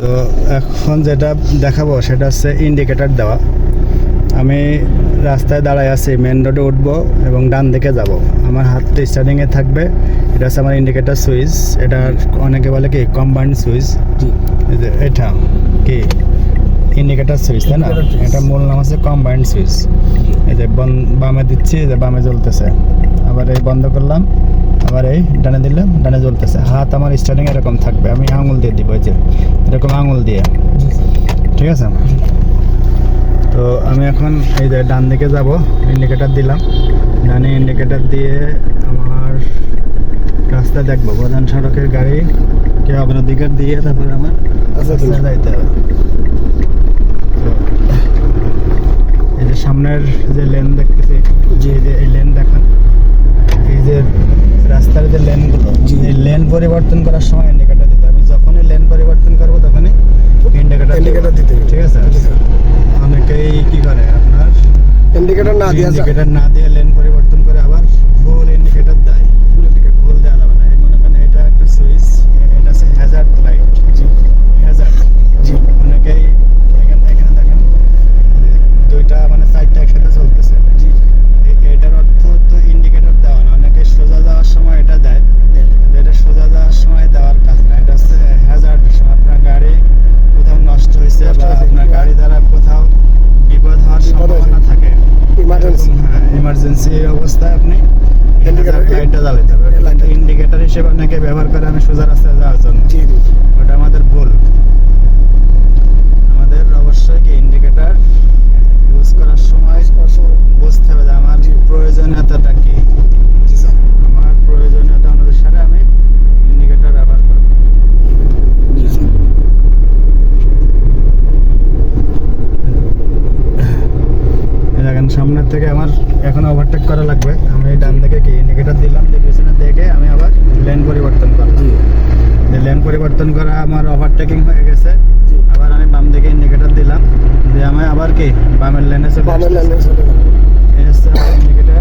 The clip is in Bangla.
তো এখন যেটা দেখাবো সেটা হচ্ছে ইন্ডিকেটর দেওয়া। আমি রাস্তায় দাঁড়ায় আছি, মেন রোডে উঠবো এবং ডান দিকে যাব। আমার হাতটা স্টার্টিংয়ে থাকবে, এটা হচ্ছে আমার ইন্ডিকেটর সুইচ। এটা অনেকে বলে কি কম্বাইন্ড সুইচ, এটা কি ইন্ডিকেটর সুইচ, তাই না? এটা মূল নাম হচ্ছে কম্বাইন্ড সুইচ। এই যে বামে দিচ্ছি, যে বামে জ্বলতেছে, আবার এই বন্ধ করলাম, আবার এই ডানে দিলাম, ডানে জ্বলতেছে। হাত আমার স্টার্টিং এরকম থাকবে, আমি আঙুল দিয়ে দিব, এই যে এরকম আঙুল দিয়ে, ঠিক আছে? তো আমি এখন এই যে ডান দিকে যাব, ইন্ডিকেটর দিলাম, ডানে ইন্ডিকেটর দিয়ে আমার রাস্তা দেখবো, প্রধান সড়কের গাড়ি কে অগ্রাধিকার দিয়ে তারপর আমার রাস্তায় যাইতে হবে। তো এই যে সামনের যে লেন দেখতেছি, যে এই লেন দেখান, এই যে রাস্তার যে লেনগুলো, এই লেন পরিবর্তন করার সময় ইন্ডিকেটর দিতে হবে। যখনই লেন পরিবর্তন করবো তখনই ইন্ডিকেটর দিতে হবে, ঠিক আছে? অনেকেই কি করে, আপনার ইন্ডিকেটর না দিয়ে লেন পরিবর্তন করে আবার ফুল ইন্ডিকেটর দেয়। ফুল দেওয়া যাবে না। মনে করেন এটা একটা সুইচ, এটা হচ্ছে হ্যাজার্ড লাইট, হ্যাজার্ড। অনেকেই এখানে দেখেন দুইটা মানে সাইডটা একসাথে চলতেছে, এটার অর্থ তো ইন্ডিকেটর দেওয়া না। অনেকে সোজা যাওয়ার সময় এটা দেয়, এটা সোজা যাওয়ার সময় দেওয়ার কাজ না। এটা হচ্ছে হ্যাজার্ড। আপনার গাড়ি কোথাও নষ্ট হয়েছে বা আপনার গাড়ি দ্বারা কোথাও বিপদ হওয়ার সম্ভাবনা থাকে, ইমার্জেন্সি অবস্থায় আপনি লাইটটা জ্বালাতে হবে। ইন্ডিকেটর হিসেবে অনেকে ব্যবহার করে আমি সোজা রাস্তায় যাওয়ার জন্য, ওটা আমাদের ভুল। আমাদের অবশ্যই কি ইন্ডিকেটর ইউজ করার সময় বুঝতে হবে যে আমার প্রয়োজনীয়তাটা কি। আমার প্রয়োজনীয়তা অনুসারে আমি ইন্ডিকেটর ব্যবহার করব। দেখেন সামনের থেকে আমার এখন ওভারটেক করা লাগবে। আমি ডান দিকে কি ইন্ডিকেটর দিলাম, পিছনে দেখে আমি আবার লেন পরিবর্তন করব। লেন পরিবর্তন করা আমার ওভারটেকিং হয়ে গেছে। আবার আমি বাম দিকে ইন্ডিকেটর দিলাম, দিয়ে আমি আবার কি বামের লেনে চলে আসছি। এই হচ্ছে ইন্ডিকেটর